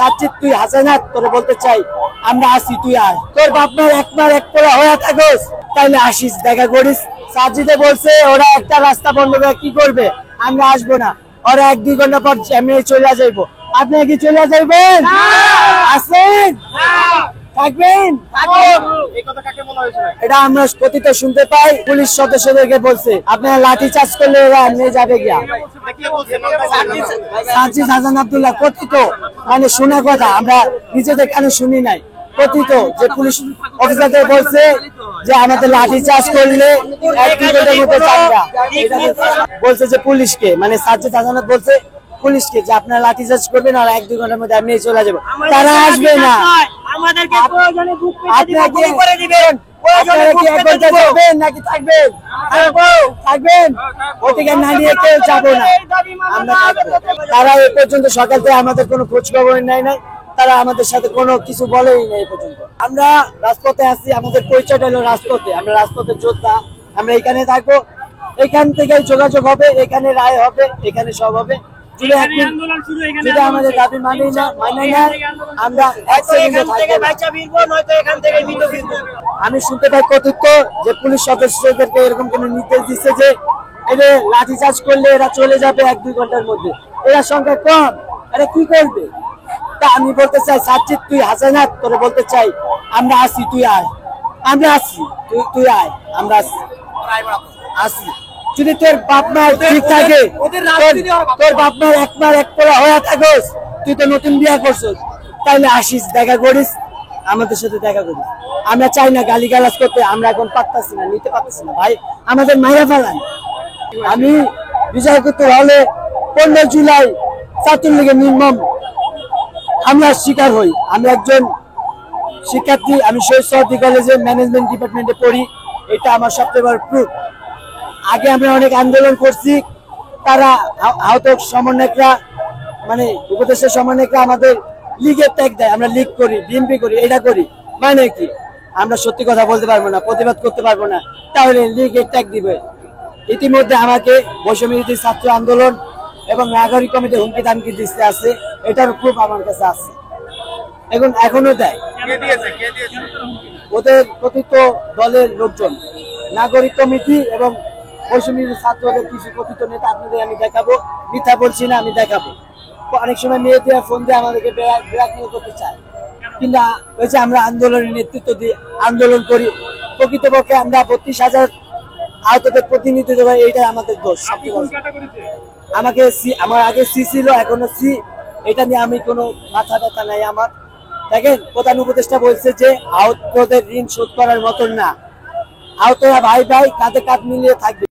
সাজ্জিদ তুই হাসানাত তোরে বলতে চাই আমরা আসি, তুই আয়। তোর বাপমার একবার এক পোলা হয়ে থাকোস তাইলে আসিস, দেখা করিস। সাজ্জিদে বলছে ওরা একটা রাস্তা বন্ধ করে কি করবে, আমরা আসবো না। ওরা 1-2 ঘন্টা পর আমি চলে যাইবো। আপনি কি চলে যাইবেন? আসেন, থাকবেন। এটা আমরা কথিত শুনতে পাই, পুলিশ সদস্যদেরকে বলছে আপনারা লাঠি চার্জ করলে ওরা নিয়ে যাবে গিয়া। সাজ্জিদ হাসান আব্দুল্লাহ কথিত, মানে শোনা কথা, আমরা নিজেদের কানে শুনি নাই, কথিত যে পুলিশ অফিসারদের বলছে যে আমাদের লাঠি চার্জ করলে 1-2 ঘন্টার মধ্যে যাবে। বলছে যে পুলিশকে, মানে সাজ্জিদ হাসান বলছে পুলিশকে যে আপনারা লাঠি চার্জ করবেন আর 1-2 ঘন্টার মধ্যে আমি চলে যাবো। তারা আসবে না, আমাদেরকে প্রয়োজনে বুক পেতে গুলি করে দিবেন। প্রয়োজনে কি এক ঘন্টা যাবেন নাকি থাকবেন? থাকবেন, ওদিকে না নিয়ে কেউ যাবো না, আমরা থাকবো। তারা এ পর্যন্ত সকাল থেকে আমাদের কোনো খোঁজ খবর নাই, তারা আমাদের সাথে কোনো কিছু বলেই না এই পর্যন্ত। আমরা রাজপথে আছি, আমাদের পরিচয়টা হলো রাজপথে, আমরা রাজপথের যোদ্ধা। আমরা এখানে থাকবো, এখান থেকে যোগাযোগ হবে, এখানে রায় হবে, এখানে সব হবে। আমাদের দাবি মানে না, আমরা আমি শুনতে পাই কথিত যে পুলিশ সদস্যদেরকে এরকম কোন নির্দেশ দিচ্ছে যে এদের লাঠি চার্জ করলে এরা চলে যাবে 1-2 ঘন্টার মধ্যে। এরা সংখ্যা কম, এরা কি করবে? তা আমি বলতে চাই সাজ্জিদ তুই হাসানাত তোরে বলতে চাই আমরা আসি, তুই আয়। আমরা আসি, তুই আয়, আমরা আসি। যদি তোর বাপ মা ঠিক থাকে, তোর বাপ মা একবার এক পোলা হয়ে থাকোস, তুই তো নতুন বিয়ে করছিস, তাইলে আসিস, দেখা করিস, আমাদের সাথে দেখা করিস। আমরা চাই না গালিগালাজ করতে, আমরা এখন পারতাছি না, নিতে পারতেছি না ভাই, আমাদের মাইরা ফেলান। আমি বিজয় করতে হলে 15 জুলাই ছাত্রলীগের নির্মম হামলার শিকার হই। আমি একজন শিক্ষার্থী, আমি শহীদ সরদি কলেজে ম্যানেজমেন্ট ডিপার্টমেন্টে পড়ি, এটা আমার সবচেয়ে বড় প্রুফ। আগে আমরা অনেক আন্দোলন করছি, তারা আহত সমন্বয়করা, মানে উপদেশের সমন্বয়করা আমাদের লীগের ট্যাগ দেয়, আমরা লীগ করি, বিএনপি করি, এটা করি, মানে কি আমরা সত্যি কথা বলতে পারবো না, প্রতিবাদ করতে পারবো না, তাহলে লীগের ট্যাগ দিবে। ইতিমধ্যে আমাকে বৈষম্যবিরোধী ছাত্র আন্দোলন এবং নাগরিক কমিটি হুমকি দামকি দিতে আছে, এটার প্রুফ আমার কাছে আছে, এখনো দেয়। ওদের কথিত দলের লোকজন, নাগরিক কমিটি এবং বৈষম্যবিরোধী ছাত্রদের কিছু কথিত নেতা আপনাদের আমি দেখাবো, মিথ্যা বলছি না, আমি দেখাবো। অনেক সময় মেয়েদের ফোন দিয়ে আমাদেরকে ব্ল্যাকমেল করতে চায়, কিন্তু ওই যে আমরা আন্দোলনের নেতৃত্ব দিই, আন্দোলন করি, প্রকৃতপক্ষে আমরা 32,000 আহতদের প্রতিনিধিত্ব করি, এইটা আমাদের দোষ। আমাকে আমার আগে সি ছিল, এখনো সি, এটা নিয়ে আমি কোনো মাথা ব্যথা নাই আমার। দেখেন প্রধান উপদেষ্টা বলছে যে আহতদের ঋণ শোধ করার মতন না, আহতরা ভাই ভাই কাঁধে কাঁধ মিলিয়ে থাকবে।